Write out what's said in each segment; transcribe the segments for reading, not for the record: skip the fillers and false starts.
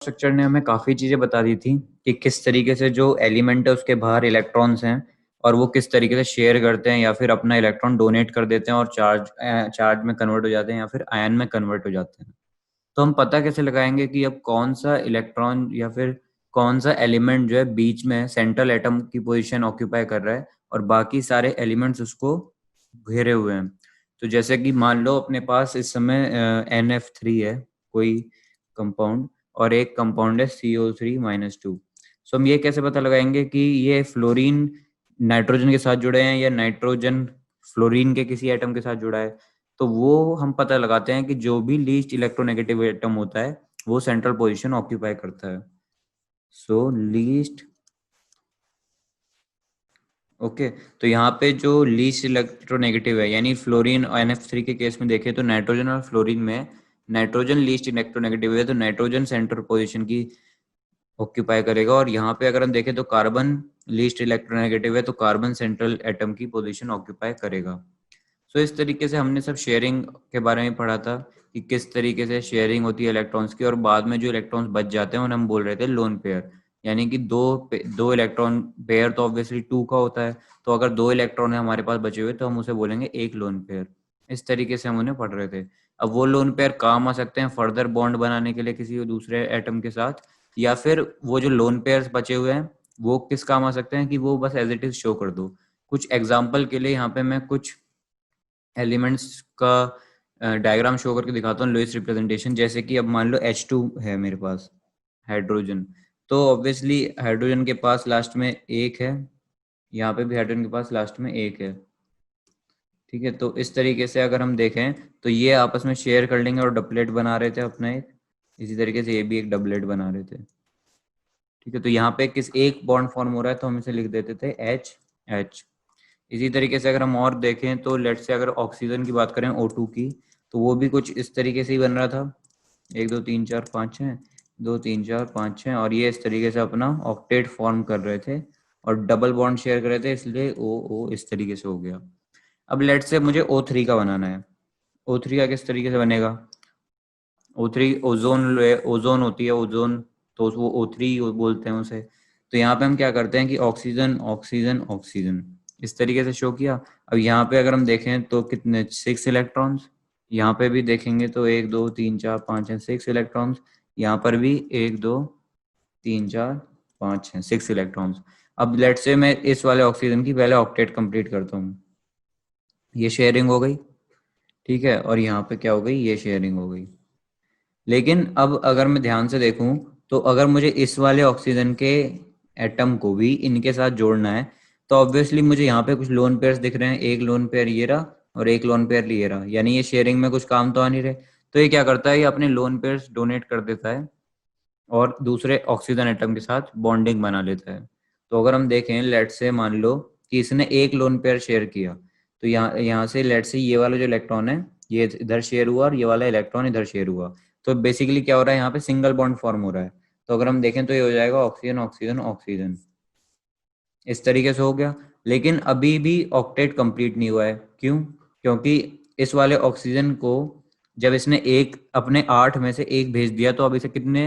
Structure ने हमें काफ़ी चीज़ें बता दी थी कि किस तरीके से जो एलिमेंट है उसके बाहर इलेक्ट्रॉन्स हैं और वो किस तरीके से शेयर करते हैं या फिर अपना इलेक्ट्रॉन डोनेट कर देते हैं और चार्ज में कन्वर्ट हो जाते हैं या फिर आयन में कन्वर्ट हो जाते हैं। तो हम पता कैसे लगाएंगे कि अब कौन सा इलेक्ट्रॉन या फिर कौन सा एलिमेंट जो है बीच में सेंट्रल एटम की पोजीशन ऑक्यूपाई कर रहा है और बाकी सारे एलिमेंट्स उसको घेरे हुए हैं। तो जैसे कि मान लो अपने पास इस समय NF3 है कोई कंपाउंड और एक कंपाउंड है CO3-2। सो हम ये कैसे पता लगाएंगे कि ये फ्लोरीन नाइट्रोजन के साथ जुड़े हैं या नाइट्रोजन फ्लोरीन के किसी एटम के साथ जुड़ा है। तो वो हम पता लगाते हैं कि जो भी लीस्ट इलेक्ट्रोनेगेटिव एटम होता है वो सेंट्रल पोजीशन ऑक्यूपाई करता है। सो लीस्ट ओके तो यहाँ पे जो लीस्ट इलेक्ट्रोनेगेटिव है यानी फ्लोरीन और NF3 के केस में देखें तो नाइट्रोजन और फ्लोरीन में नाइट्रोजन लीस्ट इलेक्ट्रोनेगेटिव है तो नाइट्रोजन सेंट्रल पोजीशन की ऑक्यूपाई करेगा। और यहाँ पे अगर हम देखें तो कार्बन लीस्ट इलेक्ट्रोनेगेटिव है तो कार्बन सेंट्रल एटम की पोजीशन ऑक्यूपाई करेगा। सो इस तरीके से हमने सब शेयरिंग के बारे में पढ़ा था कि किस तरीके से शेयरिंग होती है इलेक्ट्रॉन्स की और बाद में जो इलेक्ट्रॉन्स बच जाते हैं उन्हें हम बोल रहे थे लोन पेयर। यानी कि दो इलेक्ट्रॉन पेयर तो ऑब्वियसली 2 का होता है। तो अगर 2 इलेक्ट्रॉन है हमारे पास बचे हुए तो हम उसे बोलेंगे एक लोन पेयर। इस तरीके से हम उन्हें पढ़ रहे थे। अब वो लोन पेयर काम आ सकते हैं फर्दर बॉन्ड बनाने के लिए किसी दूसरे एटम के साथ या फिर वो जो लोन पेयर्स बचे हुए हैं वो किस काम आ सकते हैं कि वो बस एज इट इज शो कर दो। कुछ एग्जाम्पल के लिए यहाँ पे मैं कुछ एलिमेंट्स का डायग्राम शो करके दिखाता हूँ लुईस रिप्रेजेंटेशन। जैसे कि अब मान लो H2 है मेरे पास हाइड्रोजन। तो ऑब्वियसली हाइड्रोजन के पास लास्ट में एक है, यहाँ पे भी हाइड्रोजन के पास लास्ट में एक है। ठीक है तो इस तरीके से अगर हम देखें तो ये आपस में शेयर कर लेंगे और डबलेट बना रहे थे अपना एक। इसी तरीके से ये भी एक डबलेट बना रहे थे। ठीक है तो यहाँ पे किस एक बॉन्ड फॉर्म हो रहा है तो हम इसे लिख देते थे H। इसी तरीके से अगर हम और देखें तो लेट्स से अगर ऑक्सीजन की बात करें O2 की तो वो भी कुछ इस तरीके से ही बन रहा था। 1 2 3 4 5 6 2 3 4 5 6 और ये इस तरीके से अपना ऑक्टेट फॉर्म कर रहे थे और डबल बॉन्ड शेयर कर रहे थे इसलिए O इस तरीके से हो गया। अब लेट्स से मुझे O3 का बनाना है। O3 का किस तरीके से बनेगा? O3 ओजोन होती है ओजोन तो वो O3 बोलते हैं उसे। तो यहाँ पे हम क्या करते हैं कि ऑक्सीजन ऑक्सीजन ऑक्सीजन इस तरीके से शो किया। अब यहाँ पे अगर हम देखें तो कितने 6 इलेक्ट्रॉन्स। यहाँ पे भी देखेंगे तो 1 2 3 4 5 6 इलेक्ट्रॉन्स। यहाँ पर भी 1 2 3 4 5 6 इलेक्ट्रॉन्स। अब लेट से मैं इस वाले ऑक्सीजन की पहले ऑक्टेट कंप्लीट करता हूँ। ये शेयरिंग हो गई। ठीक है और यहाँ पे क्या हो गई? ये शेयरिंग हो गई। लेकिन अब अगर मैं ध्यान से देखूं तो अगर मुझे इस वाले ऑक्सीजन के एटम को भी इनके साथ जोड़ना है तो ऑब्वियसली मुझे यहाँ पे कुछ लोन पेयर्स दिख रहे हैं। एक लोन पेयर ये रहा और एक लोन पेयर ये रहा यानी ये शेयरिंग में कुछ काम तो आ नहीं रहे। तो ये क्या करता है ये अपने लोन पेयर्स डोनेट कर देता है और दूसरे ऑक्सीजन एटम के साथ बॉन्डिंग बना लेता है। तो अगर हम देखें लेट से मान लो कि इसने एक लोन पेयर शेयर किया तो यहाँ यहाँ से लेट से ये वाला जो इलेक्ट्रॉन है ये इधर शेयर हुआ और ये वाला इलेक्ट्रॉन इधर शेयर हुआ। तो बेसिकली क्या हो रहा है यहाँ पे सिंगल बॉन्ड फॉर्म हो रहा है। तो अगर हम देखें तो ये हो जाएगा ऑक्सीजन ऑक्सीजन ऑक्सीजन इस तरीके से हो गया। लेकिन अभी भी ऑक्टेट कंप्लीट नहीं हुआ है। क्यों? क्योंकि इस वाले ऑक्सीजन को जब इसने एक अपने 8 में से एक भेज दिया तो अब इसे कितने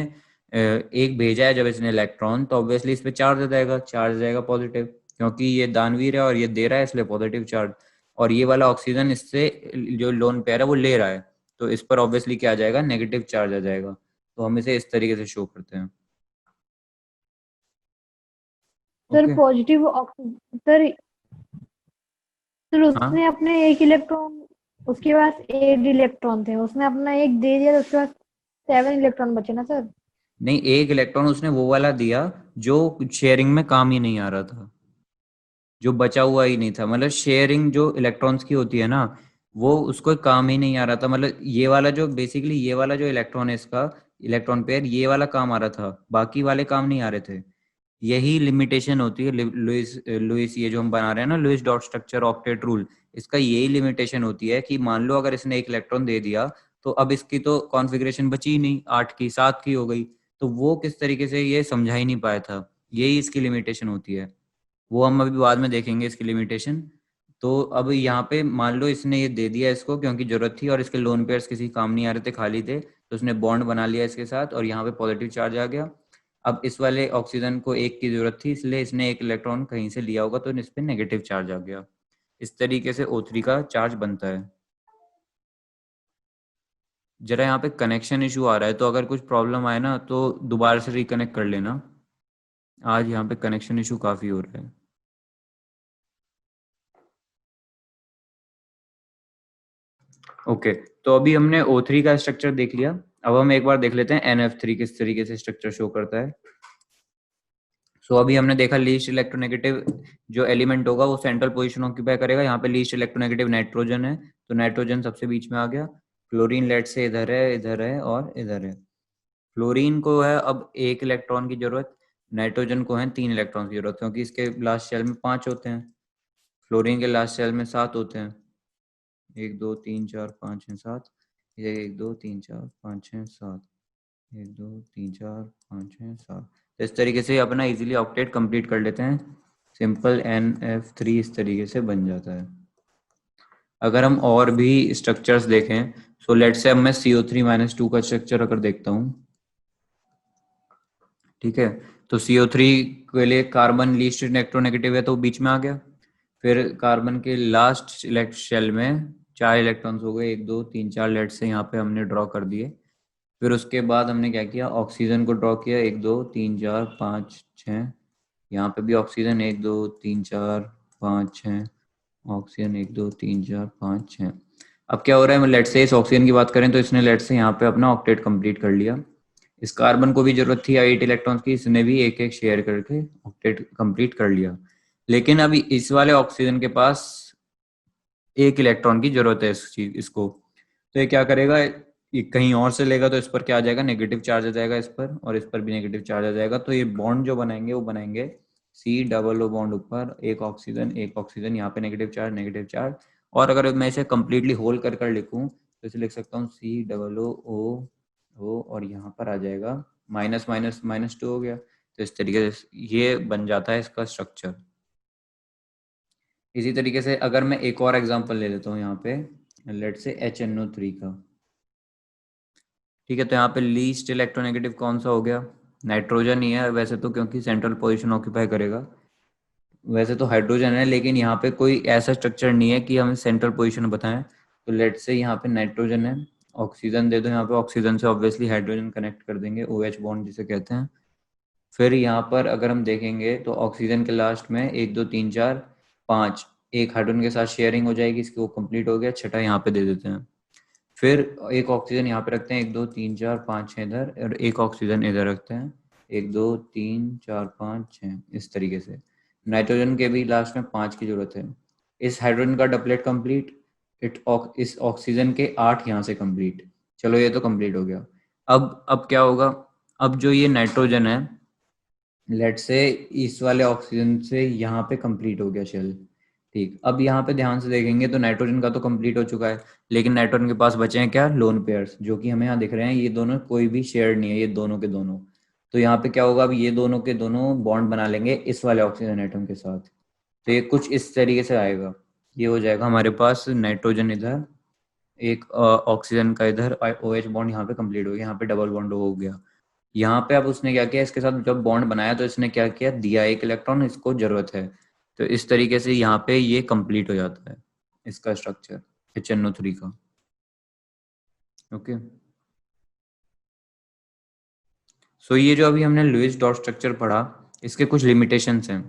एक भेजा है जब इसने इलेक्ट्रॉन तो ऑब्वियसली इस पे चार्ज आ जाएगा। चार्ज आ जाएगा पॉजिटिव क्योंकि ये दानवीर है और ये दे रहा है इसलिए पॉजिटिव चार्ज। और ये वाला ऑक्सीजन इससे जो लोन पेयर है वो ले रहा है तो इस पर ऑब्वियसली क्या आ जाएगा? नेगेटिव चार्ज आ जाएगा। तो हम इसे इस तरीके से शो करते हैं। Sir okay positive oxygen sir. Sir हाँ उसने अपने एक इलेक्ट्रॉन, उसके पास 8 इलेक्ट्रॉन थे, उसने अपना एक दे दिया तो उसके पास 7 इलेक्ट्रॉन बचे ना सर। नहीं एक इलेक्ट्रॉन उसने वो वाला दिया जो शेयरिंग में काम ही नहीं आ रहा था, जो बचा हुआ ही नहीं था। मतलब शेयरिंग जो इलेक्ट्रॉन्स की होती है ना वो उसको काम ही नहीं आ रहा था। मतलब ये वाला जो बेसिकली ये वाला जो इलेक्ट्रॉन है इसका इलेक्ट्रॉन पेयर ये वाला काम आ रहा था बाकी वाले काम नहीं आ रहे थे। यही लिमिटेशन होती है लुइस लुइस ये जो हम बना रहे हैं ना Louis dot structure octet rule इसका यही लिमिटेशन होती है कि मान लो अगर इसने एक इलेक्ट्रॉन दे दिया तो अब इसकी तो कॉन्फ़िगरेशन बची ही नहीं, 8 की 7 की हो गई। तो वो किस तरीके से ये समझा ही नहीं पाया था। यही इसकी लिमिटेशन होती है। वो हम अभी बाद में देखेंगे इसकी लिमिटेशन। तो अब यहाँ पे मान लो इसने ये दे दिया इसको क्योंकि जरूरत थी और इसके लोन पेयर्स किसी काम नहीं आ रहे थे खाली थे तो उसने बॉन्ड बना लिया इसके साथ और यहाँ पे पॉजिटिव चार्ज आ गया। अब इस वाले ऑक्सीजन को एक की जरूरत थी, इसलिए इसने एक इलेक्ट्रॉन कहीं से लिया होगा, तो इस पे नेगेटिव चार्ज आ गया। इस तरीके से O3 का चार्ज बनता है। जरा यहाँ पे कनेक्शन इशू आ रहा है, तो अगर कुछ प्रॉब्लम आए ना तो दोबारा से रिकनेक्ट कर लेना। आज यहाँ पे कनेक्शन इशू काफी हो रहा है। ओके, तो अभी हमने O3 का स्ट्रक्चर देख लिया। अब हम एक बार देख लेते हैं NF3 किस तरीके से स्ट्रक्चर शो करता है। सो अभी हमने देखा लीस्ट इलेक्ट्रोनेगेटिव जो एलिमेंट होगा वो सेंट्रल पोजीशन ऑक्यूपाई करेगा। यहाँ पे लीस्ट इलेक्ट्रोनेगेटिव नाइट्रोजन है, तो नाइट्रोजन सबसे बीच में आ गया। फ्लोरीन लेट से इधर है और इधर है। फ्लोरीन को है अब एक इलेक्ट्रॉन की जरूरत, नाइट्रोजन को है 3 इलेक्ट्रॉन की जरूरत, क्योंकि इसके लास्ट शेल में 5 होते हैं, फ्लोरीन के लास्ट शेल में 7 होते हैं। 1 2 3 4 5 6 7, 1 2 3 4 5 6 7, 1 2 3 4 5 6 7। तो इस तरीके से अपना इजीली ऑक्टेट कंप्लीट कर लेते हैं। सिंपल NF3 इस तरीके से बन जाता है। अगर हम और भी स्ट्रक्चर्स देखें, सो लेट से अब मैं CO3-2 का स्ट्रक्चर अगर देखता हूँ, ठीक है, तो CO3 के लिए कार्बन लीस्ट इलेक्ट्रोनेगेटिव है तो बीच में आ गया। फिर कार्बन के लास्ट शेल में 4 इलेक्ट्रॉन्स हो गए, 1 2 3 4 लेट से यहाँ पे हमने ड्रॉ कर दिए। फिर उसके बाद हमने क्या किया, ऑक्सीजन को ड्रॉ किया, 1 2 3 4 5 6। यहाँ पे भी ऑक्सीजन 1 2 3 4 5 6, ऑक्सीजन 1 2 3 4 5 6। अब क्या हो रहा है, लेट से इस ऑक्सीजन की बात करें तो इसने लेट से यहाँ पे अपना ऑक्टेट कंप्लीट कर लिया। इस कार्बन को भी जरूरत थी 8 इलेक्ट्रॉन की, इसने भी एक एक शेयर करके ऑक्टेट कंप्लीट कर लिया। लेकिन अभी इस वाले ऑक्सीजन के पास एक इलेक्ट्रॉन की जरूरत है इसको, तो ये क्या करेगा, ये कहीं और से लेगा तो इस पर क्या आ जाएगा, नेगेटिव चार्ज आ जाएगा इस पर, और इस पर भी नेगेटिव चार्ज आ जाएगा। तो ये बॉन्ड जो बनाएंगे वो बनाएंगे C बॉन्ड ऊपर, एक ऑक्सीजन यहाँ पे नेगेटिव चार्ज। और अगर मैं इसे कंप्लीटली होल कर लिखूं तो इसे लिख सकता हूँ COO, और यहाँ पर आ जाएगा -2 हो गया। तो इस तरीके से ये बन जाता है इसका स्ट्रक्चर। इसी तरीके से अगर मैं एक और एग्जांपल ले लेता हूँ यहाँ पे, लेट से HNO3 का, ठीक है, तो यहाँ पे लीस्ट इलेक्ट्रोनेगेटिव कौन सा हो गया, नाइट्रोजन ही है वैसे तो, क्योंकि सेंट्रल पोजीशन ऑक्यूपाई करेगा। वैसे तो हाइड्रोजन है, लेकिन यहाँ पे कोई ऐसा स्ट्रक्चर नहीं है कि हमें सेंट्रल पोजीशन बताएं, तो लेट से यहाँ पे नाइट्रोजन है। ऑक्सीजन दे दो यहाँ पे, ऑक्सीजन से ऑब्वियसली हाइड्रोजन कनेक्ट कर देंगे, OH बॉन्ड जिसे कहते हैं। फिर यहाँ पर अगर हम देखेंगे तो ऑक्सीजन के लास्ट में 1 2 3 4 5, एक हाइड्रोजन के साथ शेयरिंग हो जाएगी इसकी, वो कंप्लीट हो गया। छठा यहाँ पे दे देते हैं। फिर एक ऑक्सीजन यहाँ पे रखते हैं, 1 2 3 4 5 6 इधर, और एक ऑक्सीजन इधर रखते हैं, 1 2 3 4 5 6, इस तरीके से। नाइट्रोजन के भी लास्ट में 5 की जरूरत है। इस हाइड्रोजन का डबलेट कंप्लीट, इस ऑक्सीजन के 8 यहाँ से कंप्लीट। चलो ये तो कंप्लीट हो गया। अब क्या होगा, अब जो ये नाइट्रोजन है, लेट से इस वाले ऑक्सीजन से यहाँ पे कंप्लीट हो गया शेल, ठीक। अब यहाँ पे ध्यान से देखेंगे तो नाइट्रोजन का तो कंप्लीट हो चुका है, लेकिन नाइट्रोजन के पास बचे हैं क्या, लोन पेयर्स, जो कि हमें यहाँ दिख रहे हैं। ये दोनों कोई भी शेयर नहीं है, ये दोनों के दोनों। तो यहाँ पे क्या होगा, अब ये दोनों के दोनों बॉन्ड बना लेंगे इस वाले ऑक्सीजन एटम के साथ। तो ये कुछ इस तरीके से आएगा। ये हो जाएगा हमारे पास नाइट्रोजन इधर, एक ऑक्सीजन का इधर, OH बॉन्ड यहाँ पे कंप्लीट हो गया, यहाँ पे डबल बॉन्ड हो गया। यहाँ पे अब उसने क्या किया, इसके साथ जब बॉन्ड बनाया तो इसने क्या किया, दिया एक इलेक्ट्रॉन, इसको जरूरत है। तो इस तरीके से यहाँ पे ये कंप्लीट हो जाता है इसका स्ट्रक्चर HNO3 का। ओके, सो ये जो अभी हमने लुईस डॉट स्ट्रक्चर पढ़ा, इसके कुछ लिमिटेशंस हैं।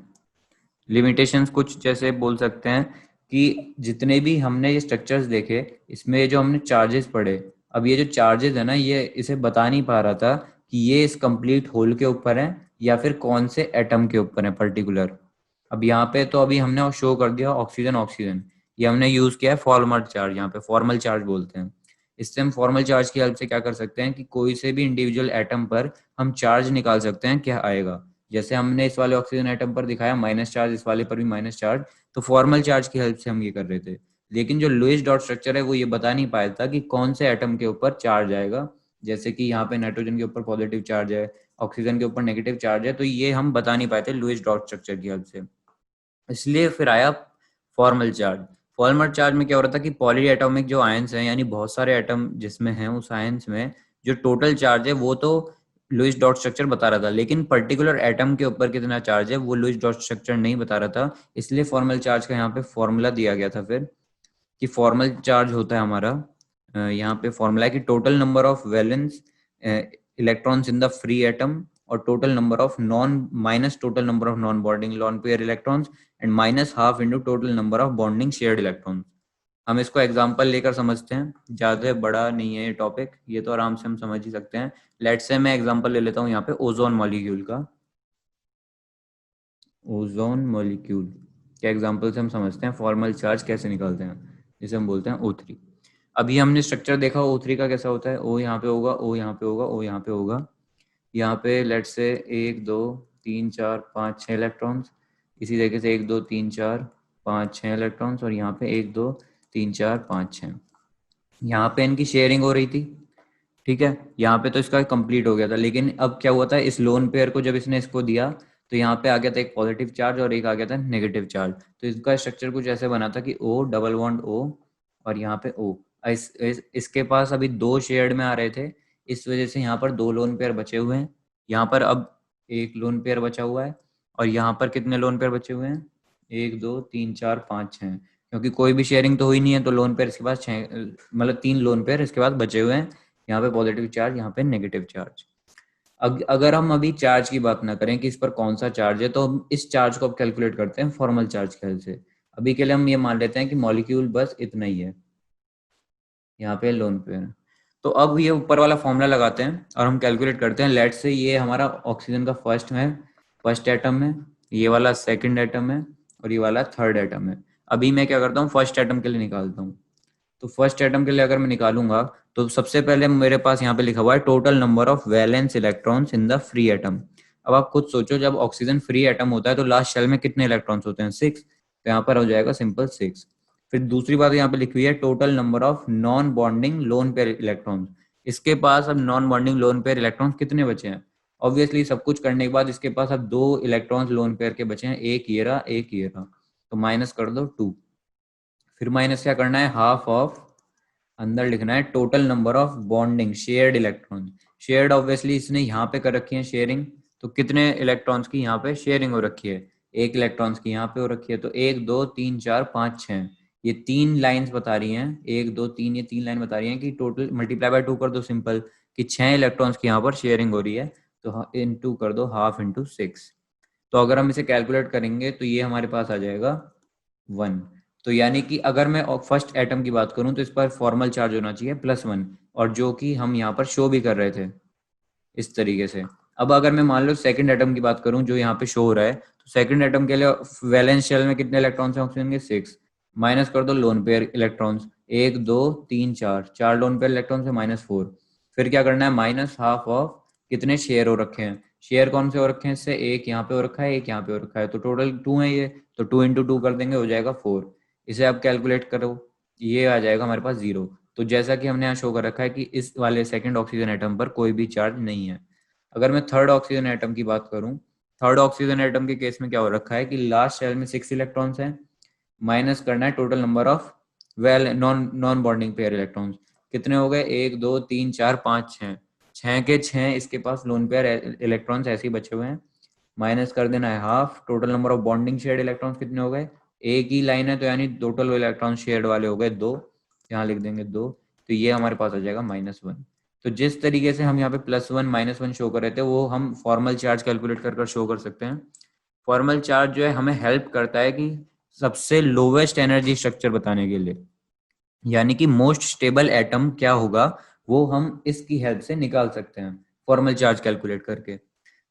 लिमिटेशंस कुछ जैसे बोल सकते हैं कि जितने भी हमने ये स्ट्रक्चर्स देखे, इसमें जो हमने चार्जेस पढ़े, अब ये जो चार्जेस है ना, ये इसे बता नहीं पा रहा था कि ये इस कंप्लीट होल के ऊपर है या फिर कौन से एटम के ऊपर है पर्टिकुलर। अब यहाँ पे तो अभी हमने शो कर दिया ऑक्सीजन ऑक्सीजन, ये हमने यूज किया है फॉर्मल चार्ज, यहाँ पे फॉर्मल चार्ज बोलते हैं। इससे हम फॉर्मल चार्ज की हेल्प से क्या कर सकते हैं कि कोई से भी इंडिविजुअल एटम पर हम चार्ज निकाल सकते हैं क्या आएगा। जैसे हमने इस वाले ऑक्सीजन एटम पर दिखाया माइनस चार्ज, इस वाले पर भी माइनस चार्ज, तो फॉर्मल चार्ज की हेल्प से हम ये कर रहे थे। लेकिन जो लुईस डॉट स्ट्रक्चर है वो ये बता नहीं पाया था कि कौन से एटम के ऊपर चार्ज आएगा। जैसे कि यहाँ पे नाइट्रोजन के ऊपर पॉजिटिव चार्ज है, ऑक्सीजन के ऊपर नेगेटिव चार्ज है, तो ये हम बता नहीं पाए थे लुईस डॉट स्ट्रक्चर की हेल्प से। इसलिए फिर आया फॉर्मल चार्ज। फॉर्मल चार्ज में क्या हो रहा था कि पॉली एटॉमिक जो आयंस हैं, यानी बहुत सारे एटम जिसमें हैं, उस आयंस में जो टोटल चार्ज है वो तो लुईस डॉट स्ट्रक्चर बता रहा था, लेकिन पर्टिकुलर एटम के ऊपर कितना चार्ज है वो लुईस डॉट स्ट्रक्चर नहीं बता रहा था। इसलिए फॉर्मल चार्ज का यहाँ पे फॉर्मूला दिया गया था फिर, कि फॉर्मल चार्ज होता है हमारा, यहाँ पे फॉर्मूला है कि total number of valence electrons in the free atom और total number of non minus total number of non bonding lone pair electrons and minus half into total number of bonding shared electrons. हम इसको example लेकर समझते हैं, ज्यादा बड़ा नहीं है ये टॉपिक, ये तो आराम से हम समझ ही सकते हैं। लेट्स से मैं एग्जांपल ले लेता हूँ यहाँ पे ओजोन मॉलिक्यूल का। ओजोन मॉलिक्यूल के एग्जांपल से हम समझते हैं फॉर्मल चार्ज कैसे निकालते हैं, जिसे हम बोलते हैं O3। अभी हमने स्ट्रक्चर देखा O3 का कैसा होता है, O यहाँ पे होगा, O यहाँ पे होगा, O यहाँ पे होगा। यहाँ पे लेट्स से 1 2 3 4 5 6 इलेक्ट्रॉन्स, इसी तरीके से 1 2 3 4 5 6 इलेक्ट्रॉन्स, और यहाँ पे 1 2 3 4 5 6। यहाँ पे इनकी शेयरिंग हो रही थी, ठीक है, यहाँ पे तो इसका कंप्लीट हो गया था। लेकिन अब क्या हुआ था, इस लोन पेयर को जब इसने इसको दिया तो यहाँ पे आ गया था एक पॉजिटिव चार्ज और एक आ गया था नेगेटिव चार्ज। तो इसका स्ट्रक्चर कुछ ऐसे बना था कि O डबल बॉन्ड O और यहाँ पे O। इसके पास अभी 2 शेयर्ड में आ रहे थे, इस वजह से यहाँ पर 2 लोन पेयर बचे हुए हैं। यहाँ पर अब एक लोन पेयर बचा हुआ है, और यहाँ पर कितने लोन पेयर बचे हुए हैं, 1 2 3 4 5 6, क्योंकि कोई भी शेयरिंग तो हुई नहीं है, तो लोन पेयर इसके पास 6, मतलब 3 लोन पेयर इसके पास बचे हुए हैं। यहाँ पे पॉजिटिव चार्ज, यहाँ पे नेगेटिव चार्ज। अगर हम अभी चार्ज की बात ना करें कि इस पर कौन सा चार्ज है, तो हम इस चार्ज को अब कैलकुलेट करते हैं फॉर्मल चार्ज के हेल्प से। अभी के लिए हम ये मान लेते हैं कि मॉलिक्यूल बस इतना ही है, यहाँ पे लोन पेयर। तो अब ये ऊपर वाला फॉर्मूला लगाते हैं और हम कैलकुलेट करते हैं। लेट से ये हमारा ऑक्सीजन का फर्स्ट एटम है, ये वाला सेकंड एटम है, और ये वाला थर्ड एटम है। अभी मैं क्या करता हूँ, फर्स्ट एटम के लिए निकालता हूँ। तो फर्स्ट एटम के लिए अगर मैं निकालूंगा तो सबसे पहले मेरे पास यहाँ पे लिखा हुआ है total number of valence electrons in the free atom. अब आप खुद सोचो, जब ऑक्सीजन फ्री एटम होता है तो लास्ट शेल में कितने इलेक्ट्रॉन्स होते हैं, 6। तो यहाँ पर हो जाएगा सिंपल 6। फिर दूसरी बात यहाँ पे लिखी हुई है total number of non bonding lone pair electrons. इसके पास अब non bonding lone pair electrons कितने बचे हैं, ऑब्वियसली सब कुछ करने के बाद इसके पास अब 2 इलेक्ट्रॉन्स लोन पेयर के बचे हैं, एक ये रहा एक ये रहा, तो माइनस कर दो 2। फिर माइनस क्या करना है, हाफ ऑफ, अंदर लिखना है total number of bonding shared electron. Shared obviously इसने यहाँ पे कर रखी है शेयरिंग, तो कितने इलेक्ट्रॉन्स की यहाँ पे शेयरिंग हो रखी है, एक इलेक्ट्रॉन्स की यहाँ पे हो रखी है। तो 1 2 3 4 5 6, ये 3 लाइंस बता रही हैं, 1 2 3, ये 3 लाइन बता रही हैं कि टोटल मल्टीप्लाई बाय 2 कर दो सिंपल, कि 6 इलेक्ट्रॉन्स की यहाँ पर शेयरिंग हो रही है। तो इनटू कर दो हाफ इंटू 6। तो अगर हम इसे कैलकुलेट करेंगे तो ये हमारे पास आ जाएगा 1। तो यानी कि अगर मैं फर्स्ट एटम की बात करूं तो इस पर फॉर्मल चार्ज होना चाहिए +1, और जो कि हम यहाँ पर शो भी कर रहे थे इस तरीके से। अब अगर मैं मान लो सेकंड एटम की बात करूं जो यहाँ पे शो हो रहा है, तो सेकंड एटम के लिए वैलेंस शेल में कितने इलेक्ट्रॉन्स हैं ऑक्सीजन के, 6। माइनस कर दो lone pair electrons, 1 2 3 4, 4 lone pair electrons है -4। फिर क्या करना है, माइनस हाफ ऑफ कितने शेयर हो रखे हैं, शेयर कौन से हो रखे हैं, इससे एक यहाँ पे हो रखा है एक यहाँ पे हो रखा है, तो टोटल 2 है ये, तो 2 इंटू 2 कर देंगे, हो जाएगा 4। इसे आप कैलकुलेट करो, ये आ जाएगा हमारे पास 0। तो जैसा कि हमने यहाँ शो कर रखा है कि इस वाले सेकंड ऑक्सीजन एटम पर कोई भी चार्ज नहीं है। अगर मैं थर्ड ऑक्सीजन एटम की बात करूं, थर्ड ऑक्सीजन एटम के केस में क्या हो रखा है कि लास्ट शेल में 6 इलेक्ट्रॉन्स हैं, माइनस करना है total number of well non non bonding pair electrons, कितने हो गए, 1 2 3 4 5 6, 6 के 6 इसके पास लोन पेयर इलेक्ट्रॉन्स ऐसे ही बचे हुए हैं। माइनस कर देना है half, total number of bonding shared electrons कितने हो गए, एक ही लाइन है तो यानी टोटल इलेक्ट्रॉन शेयर्ड वाले हो गए 2, यहाँ लिख देंगे 2। तो ये हमारे पास आ जाएगा -1। तो जिस तरीके से हम यहाँ पे +1 -1 शो कर रहे थे वो हम फॉर्मल चार्ज कैलकुलेट कर शो कर सकते हैं। फॉर्मल चार्ज जो है हमें हेल्प करता है कि सबसे लोवेस्ट एनर्जी स्ट्रक्चर बताने के लिए, यानी कि मोस्ट स्टेबल एटम क्या होगा वो हम इसकी हेल्प से निकाल सकते हैं फॉर्मल चार्ज कैलकुलेट करके।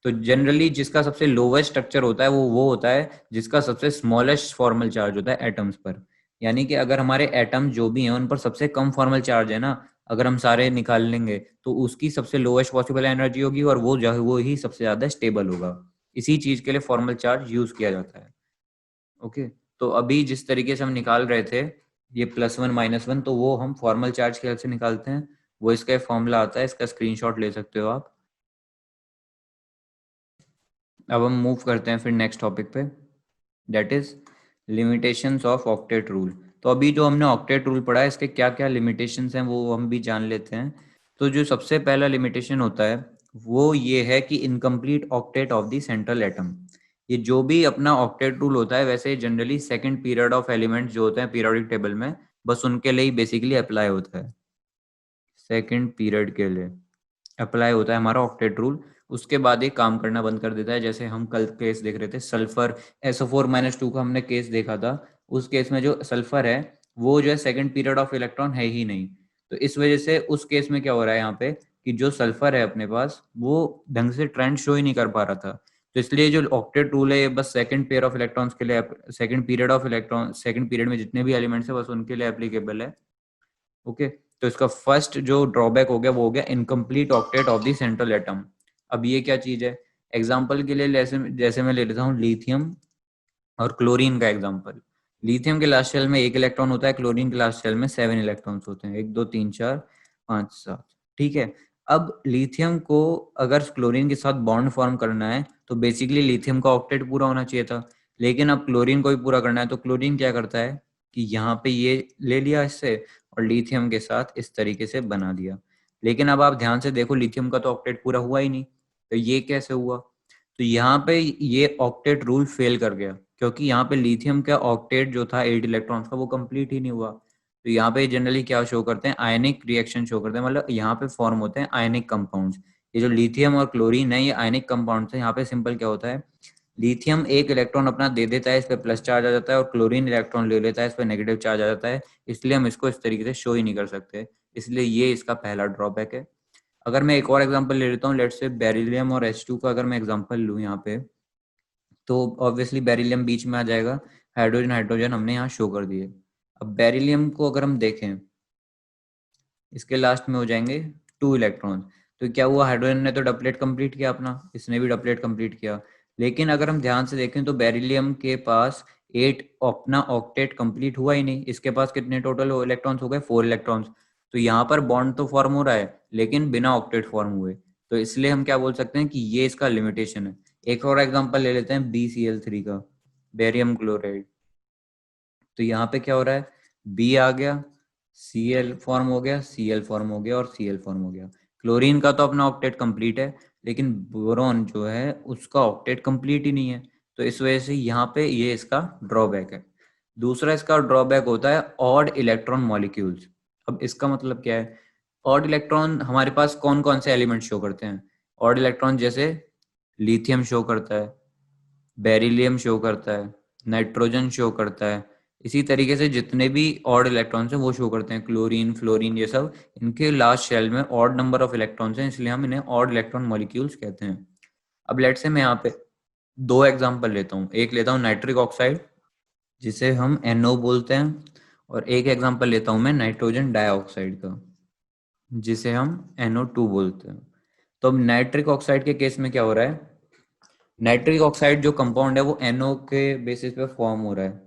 तो जनरली जिसका सबसे लोवेस्ट स्ट्रक्चर होता है वो होता है जिसका सबसे स्मॉलेस्ट फॉर्मल चार्ज होता है एटम्स पर। यानी कि अगर हमारे एटम जो भी हैं उन पर सबसे कम फॉर्मल चार्ज है ना, अगर हम सारे निकाल लेंगे तो उसकी सबसे लोवेस्ट पॉसिबल एनर्जी होगी और वो ही सबसे ज्यादा स्टेबल होगा। इसी चीज के लिए फॉर्मल चार्ज यूज किया जाता है। ओके, तो अभी जिस तरीके से हम निकाल रहे थे ये +1 -1, तो वो हम फॉर्मल चार्ज की हेल्प से निकालते हैं। वो इसका फॉर्मूला आता है, इसका स्क्रीनशॉट ले सकते हो आप। अब हम मूव करते हैं फिर नेक्स्ट टॉपिक पे, that is limitations of octet rule. तो अभी जो हमने ऑक्टेट रूल पढ़ा है इसके क्या क्या लिमिटेशंस हैं वो हम भी जान लेते हैं। तो जो सबसे पहला लिमिटेशन होता है वो ये है कि incomplete octet of the central atom. ये जो भी अपना ऑक्टेट रूल होता है वैसे generally second period of elements जो होते हैं पीरियोडिक टेबल में बस उनके लिए ही बेसिकली अप्लाई होता है। सेकंड पीरियड के लिए अप्लाई होता है हमारा ऑक्टेट रूल। उसके बाद ये काम करना बंद कर देता है। जैसे हम कल केस देख रहे थे सल्फर SO4-2 का हमने केस देखा था। उस केस में जो सल्फर है वो जो है सेकंड पीरियड ऑफ इलेक्ट्रॉन है ही नहीं। तो इस वजह से उस केस में क्या हो रहा है यहाँ पे कि जो सल्फर है अपने पास वो ढंग से ट्रेंड शो ही नहीं कर पा रहा था। तो इसलिए जो ऑक्टेट रूल है ये बस सेकंड पेयर ऑफ इलेक्ट्रॉन्स के लिए, second period of electron, second period में जितने भी एलिमेंट्स है बस उनके लिए एप्लीकेबल है। ओके, तो इसका फर्स्ट जो ड्रॉबैक हो गया वो हो गया incomplete octet of the central atom. अब ये क्या चीज है? एग्जांपल के लिए जैसे मैं ले लेता हूँ लिथियम और क्लोरीन का एग्जांपल। लिथियम के लास्ट शेल में 1 इलेक्ट्रॉन होता है, क्लोरीन के लास्ट शेल में 7 इलेक्ट्रॉन्स होते हैं, 1 2 3 4 5 7। ठीक है, अब लिथियम को अगर क्लोरीन के साथ बॉन्ड फॉर्म करना है तो बेसिकली लिथियम का ऑक्टेट पूरा होना चाहिए था, लेकिन अब क्लोरीन को भी पूरा करना है। तो क्लोरीन क्या करता है कि यहाँ पे ये ले लिया इससे और लिथियम के साथ इस तरीके से बना दिया। लेकिन अब आप ध्यान से देखो लिथियम का तो ऑक्टेट पूरा हुआ ही नहीं, तो ये कैसे हुआ? तो यहाँ पे ये ऑक्टेट रूल फेल कर गया क्योंकि यहाँ पे लिथियम का ऑक्टेट जो था 8 इलेक्ट्रॉन्स का वो कंप्लीट ही नहीं हुआ। तो यहाँ पे जनरली क्या शो करते हैं? आयनिक रिएक्शन शो करते हैं, मतलब यहाँ पे फॉर्म होते हैं आयनिक कंपाउंड्स। ये जो लिथियम और क्लोरीन है ये आयनिक कंपाउंड्स है। यहाँ पे सिंपल क्या होता है, लिथियम 1 इलेक्ट्रॉन अपना दे देता है, इस पे प्लस चार्ज आ जाता है, और क्लोरीन इलेक्ट्रॉन ले लेता है, इस पे नेगेटिव चार्ज आ जाता है। इसलिए हम इसको इस तरीके से शो ही नहीं कर सकते। इसलिए ये इसका पहला ड्रॉबैक है। अगर मैं एक और एग्जांपल ले लेता हूँ, लेट्स से बेरिलियम और H2 का अगर मैं एग्जांपल लूँ यहाँ पे, तो ऑब्वियसली बेरिलियम बीच में आ जाएगा, हाइड्रोजन हाइड्रोजन हमने यहाँ शो कर दिए। अब बेरिलियम को अगर हम देखें, इसके लास्ट में हो जाएंगे 2 इलेक्ट्रॉन। तो क्या हुआ, हाइड्रोजन ने तो डबलेट कंप्लीट किया अपना, इसने भी डबलेट कंप्लीट किया। लेकिन अगर हम ध्यान से देखें तो बेरिलियम के पास 8 अपना ऑक्टेट कंप्लीट हुआ ही नहीं। इसके पास कितने टोटल इलेक्ट्रॉन्स हो गए? 4 इलेक्ट्रॉन्स। तो यहाँ पर बॉन्ड तो फॉर्म हो रहा है लेकिन बिना ऑक्टेट फॉर्म हुए। तो इसलिए हम क्या बोल सकते हैं कि ये इसका लिमिटेशन है। एक और एग्जांपल ले लेते हैं BCl3 का, बेरियम क्लोराइड। तो यहाँ पे क्या हो रहा है, बी आ गया, Cl फॉर्म हो गया, Cl फॉर्म हो गया और Cl फॉर्म हो गया। क्लोरीन का तो अपना ऑक्टेट कंप्लीट है लेकिन बोरॉन जो है उसका ऑक्टेट कंप्लीट ही नहीं है। तो इस वजह से यहाँ पे ये इसका ड्रॉबैक है। दूसरा इसका ड्रॉबैक होता है ऑड इलेक्ट्रॉन मॉलिक्यूल्स। अब इसका मतलब क्या है? ऑड इलेक्ट्रॉन हमारे पास कौन कौन से एलिमेंट शो करते हैं? ऑड इलेक्ट्रॉन जैसे लिथियम शो करता है, बेरिलियम शो करता है, नाइट्रोजन शो करता है। इसी तरीके से जितने भी ऑड इलेक्ट्रॉन्स हैं वो शो करते हैं, क्लोरीन फ्लोरीन ये सब, इनके लास्ट शेल में ऑड नंबर ऑफ इलेक्ट्रॉन्स हैं, इसलिए हम इन्हें ऑड इलेक्ट्रॉन मॉलिक्यूल्स कहते हैं। अब लेट से मैं यहाँ पे 2 एग्जांपल लेता हूँ। एक लेता हूँ नाइट्रिक ऑक्साइड जिसे हम NO बोलते हैं, और एक एग्जांपल लेता हूँ मैं नाइट्रोजन डाइऑक्साइड का जिसे हम NO2 बोलते हैं। तो अब नाइट्रिक ऑक्साइड के केस में क्या हो रहा है, नाइट्रिक ऑक्साइड जो कंपाउंड है वो NO के बेसिस पे फॉर्म हो रहा है।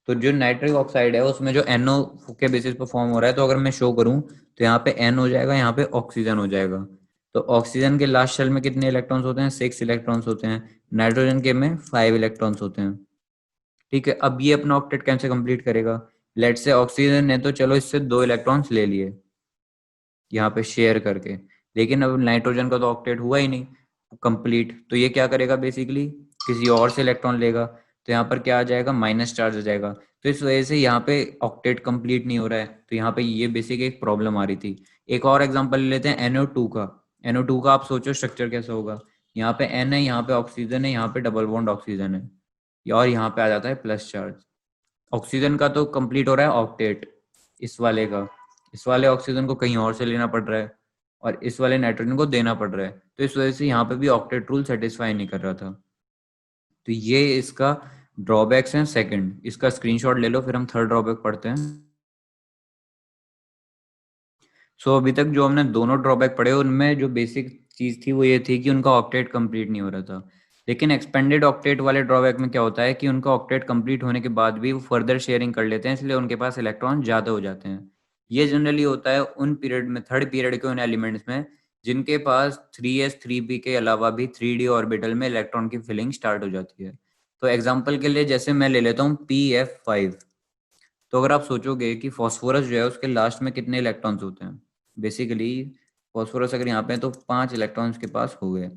तो जो नाइट्रिक ऑक्साइड है उसमें जो NO के बेसिस पे फॉर्म हो रहा है, तो अगर मैं शो करूं तो यहाँ पे N हो जाएगा, यहाँ पे ऑक्सीजन हो जाएगा। तो ऑक्सीजन के लास्ट शेल में कितने इलेक्ट्रॉन्स होते हैं? 6 इलेक्ट्रॉन्स होते हैं। नाइट्रोजन के में 5 इलेक्ट्रॉन्स होते हैं। ठीक है, अब ये अपना ऑक्टेट कैसे कंप्लीट करेगा? लेट से ऑक्सीजन ने तो चलो इससे 2 इलेक्ट्रॉन्स ले लिए यहाँ पे शेयर करके, लेकिन अब नाइट्रोजन का तो ऑक्टेट हुआ ही नहीं कंप्लीट। तो ये क्या करेगा, बेसिकली किसी और से इलेक्ट्रॉन लेगा। तो यहाँ पर क्या आ जाएगा, माइनस चार्ज आ जाएगा। तो इस वजह से यहाँ पे ऑक्टेट कंप्लीट नहीं हो रहा है। तो यहाँ पे ये बेसिक एक प्रॉब्लम आ रही थी। एक और एग्जांपल ले लेते हैं NO2 का। NO2 का आप सोचो स्ट्रक्चर कैसा होगा, यहाँ पे N है, यहाँ पे ऑक्सीजन है, यहाँ पे डबल बॉन्ड ऑक्सीजन है, और यहाँ पे आ जाता है प्लस चार्ज। ऑक्सीजन का तो कंप्लीट हो रहा है ऑक्टेट, इस वाले का, इस वाले ऑक्सीजन को कहीं और से लेना पड़ रहा है और इस वाले नाइट्रोजन को देना पड़ रहा है। तो इस वजह से यहाँ पे भी ऑक्टेट रूल सेटिस्फाई नहीं कर रहा था। तो ये इसका ड्रॉबैक्स हैं। सेकंड, इसका स्क्रीनशॉट ले लो, फिर हम थर्ड ड्रॉबैक पढ़ते हैं। सो अभी तक जो हमने दोनों ड्रॉबैक पढ़े उनमें जो बेसिक चीज थी वो ये थी कि उनका ऑक्टेट कंप्लीट नहीं हो रहा था। लेकिन एक्सपेंडेड ऑक्टेट वाले ड्रॉबैक में क्या होता है कि उनका ऑक्टेट कंप्लीट होने के बाद भी वो फर्दर शेयरिंग कर लेते हैं, इसलिए उनके पास इलेक्ट्रॉन ज्यादा हो जाते हैं। ये जनरली होता है उन पीरियड में, थर्ड पीरियड के उन एलिमेंट्स में जिनके पास 3s 3p के अलावा भी 3d ऑर्बिटल में इलेक्ट्रॉन की फिलिंग स्टार्ट हो जाती है। तो एग्जाम्पल के लिए जैसे मैं ले लेता हूँ PF5। तो अगर आप सोचोगे कि फॉस्फोरस जो है उसके लास्ट में कितने इलेक्ट्रॉन्स होते हैं, बेसिकली फॉस्फोरस अगर यहाँ पे है तो 5 इलेक्ट्रॉन्स के पास हो गए।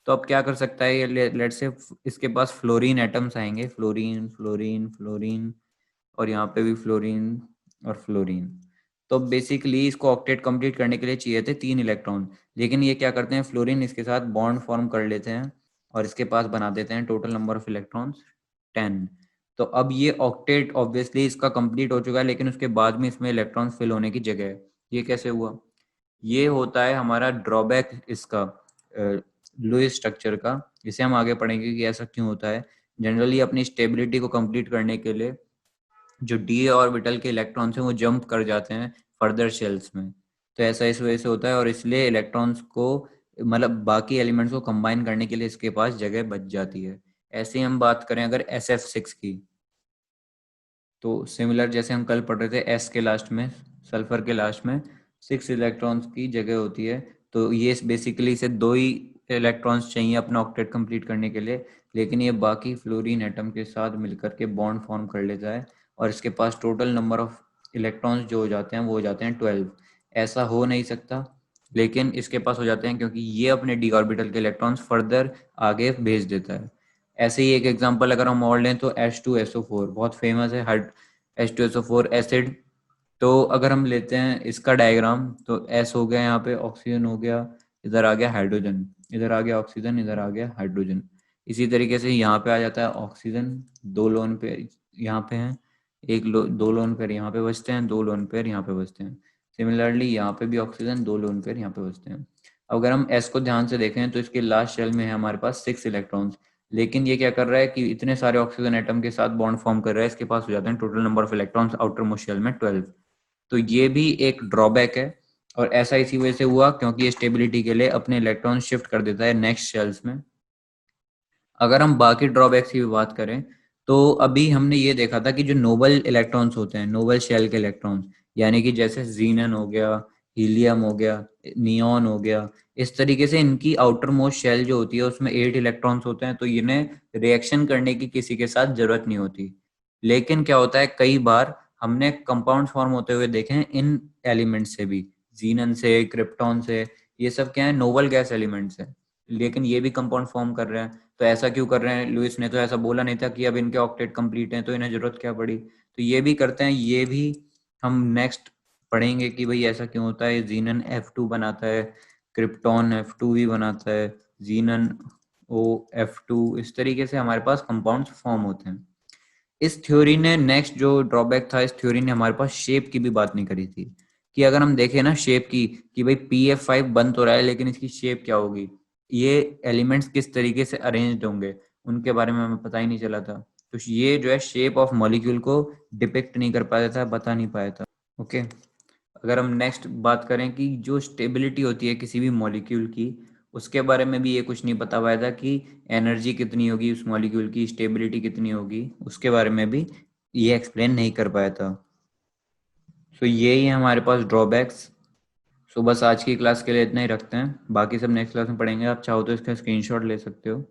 तो अब क्या कर सकता है ये, लेट से इसके पास फ्लोरीन एटम्स आएंगे, फ्लोरीन फ्लोरीन फ्लोरीन, और यहाँ पे भी फ्लोरीन और फ्लोरीन। तो बेसिकली इसको ऑक्टेट कंप्लीट करने के लिए चाहिए थे 3 इलेक्ट्रॉन, लेकिन ये क्या करते हैं, फ्लोरीन इसके साथ बॉन्ड फॉर्म कर लेते हैं और इसके पास बना देते हैं टोटल नंबर ऑफ इलेक्ट्रॉन्स 10। तो अब ये ऑक्टेट ऑब्वियसली इसका कंप्लीट हो चुका है, लेकिन उसके बाद में इसमें इलेक्ट्रॉन्स फिल होने की जगह है। ये कैसे हुआ? ये होता है हमारा ड्रॉबैक इसका लुईस स्ट्रक्चर का। इसे हम आगे पढ़ेंगे कि ऐसा क्यों होता है। जनरली अपनी स्टेबिलिटी को कंप्लीट करने के लिए जो डी ऑर्बिटल के इलेक्ट्रॉन्स हैं वो जंप कर जाते हैं फर्दर शेल्स में। तो ऐसा इस वजह से होता है, और इसलिए इलेक्ट्रॉन्स को मतलब बाकी एलिमेंट्स को कंबाइन करने के लिए इसके पास जगह बच जाती है। ऐसे ही हम बात करें अगर SF6 की, तो सिमिलर जैसे हम कल पढ़ रहे थे एस के लास्ट में, सल्फर के लास्ट में 6 इलेक्ट्रॉन्स की जगह होती है। तो ये बेसिकली इसे 2 ही इलेक्ट्रॉन्स चाहिए अपना ऑक्टेट कंप्लीट करने के लिए, लेकिन ये बाकी फ्लोरीन एटम के साथ मिलकर के बॉन्ड फॉर्म कर लेता है और इसके पास टोटल नंबर ऑफ इलेक्ट्रॉन्स जो हो जाते हैं वो हो जाते हैं 12। ऐसा हो नहीं सकता, लेकिन इसके पास हो जाते हैं क्योंकि ये अपने डी ऑर्बिटल के इलेक्ट्रॉन्स फर्दर आगे भेज देता है। ऐसे ही एक एग्जांपल अगर हम और लें तो H2SO4 बहुत फेमस है, हर H2SO4 एसिड। तो अगर हम लेते हैं इसका डायग्राम, तो S हो गया यहाँ पे ऑक्सीजन हो गया, इधर आ गया हाइड्रोजन, इधर आ गया ऑक्सीजन, इधर आ गया हाइड्रोजन। इसी तरीके से यहाँ पे आ जाता है ऑक्सीजन, 2 लोन पेयर यहाँ पे हैं, 2 लोन पेयर यहाँ पे बचते हैं, 2 लोन पेयर यहाँ पे बचते हैं। सिमिलरली यहाँ पे भी ऑक्सीजन, 2 लोन पेयर यहाँ पे बचते हैं। अगर हम S को ध्यान से देखें तो इसके लास्ट शेल में है हमारे पास 6 इलेक्ट्रॉन्स, लेकिन ये क्या कर रहा है कि इतने सारे ऑक्सीजन एटम के साथ बॉन्ड फॉर्म कर रहा है, इसके पास हो जाते हैं total number of electrons outermost shell में 12। तो ये भी एक ड्रॉबैक है, और ऐसा इसी वजह से हुआ क्योंकि ये स्टेबिलिटी के लिए अपने इलेक्ट्रॉन शिफ्ट कर देता है नेक्स्ट शेल्स में। अगर हम बाकी ड्रॉबैक्स की बात करें तो अभी हमने ये देखा था कि जो नोबल इलेक्ट्रॉन्स होते हैं, नोबल शेल के इलेक्ट्रॉन्स, यानी कि जैसे जीनन हो गया, हीलियम हो गया, नियॉन हो गया, इस तरीके से इनकी आउटर मोस्ट शेल जो होती है उसमें 8 इलेक्ट्रॉन्स होते हैं, तो इन्हें रिएक्शन करने की किसी के साथ जरूरत नहीं होती। लेकिन क्या होता है, कई बार हमने कंपाउंड फॉर्म होते हुए देखे हैं इन एलिमेंट्स से भी, जीनन से, क्रिप्टॉन से। ये सब क्या है, नोबल गैस एलिमेंट्स है, लेकिन ये भी कंपाउंड फॉर्म कर रहे हैं। तो ऐसा क्यों कर रहे हैं? लुइस ने तो ऐसा बोला नहीं था कि अब इनके ऑक्टेट कंप्लीट हैं तो इन्हें जरूरत क्या पड़ी। तो ये भी करते हैं, ये भी हम नेक्स्ट पढ़ेंगे कि भाई ऐसा क्यों होता है। जीनन F2 बनाता है, क्रिप्टॉन F2 भी बनाता है, जीनन OF2, इस तरीके से हमारे पास कंपाउंड्स फॉर्म होते हैं। इस थ्योरी ने नेक्स्ट जो ड्रॉबैक था, इस थ्योरी ने हमारे पास शेप की भी बात नहीं करी थी, कि अगर हम देखें ना शेप की, कि भाई PF5 बन तो रहा है लेकिन इसकी शेप क्या होगी, ये एलिमेंट्स किस तरीके से अरेंज्ड होंगे, उनके बारे में हमें पता ही नहीं चला था। तो ये जो है शेप ऑफ मॉलिक्यूल को डिपिक्ट नहीं कर पाया था, बता नहीं पाया था। ओके, अगर हम नेक्स्ट बात करें कि जो स्टेबिलिटी होती है किसी भी मॉलिक्यूल की, उसके बारे में भी ये कुछ नहीं बता पाया था कि एनर्जी कितनी होगी उस मॉलिक्यूल की, स्टेबिलिटी कितनी होगी, उसके बारे में भी ये एक्सप्लेन नहीं कर पाया था। सो यही है हमारे पास ड्रॉबैक्स। सो बस आज की क्लास के लिए इतना ही रखते हैं, बाकी सब नेक्स्ट क्लास में पढ़ेंगे। आप चाहो तो इसका स्क्रीनशॉट ले सकते हो।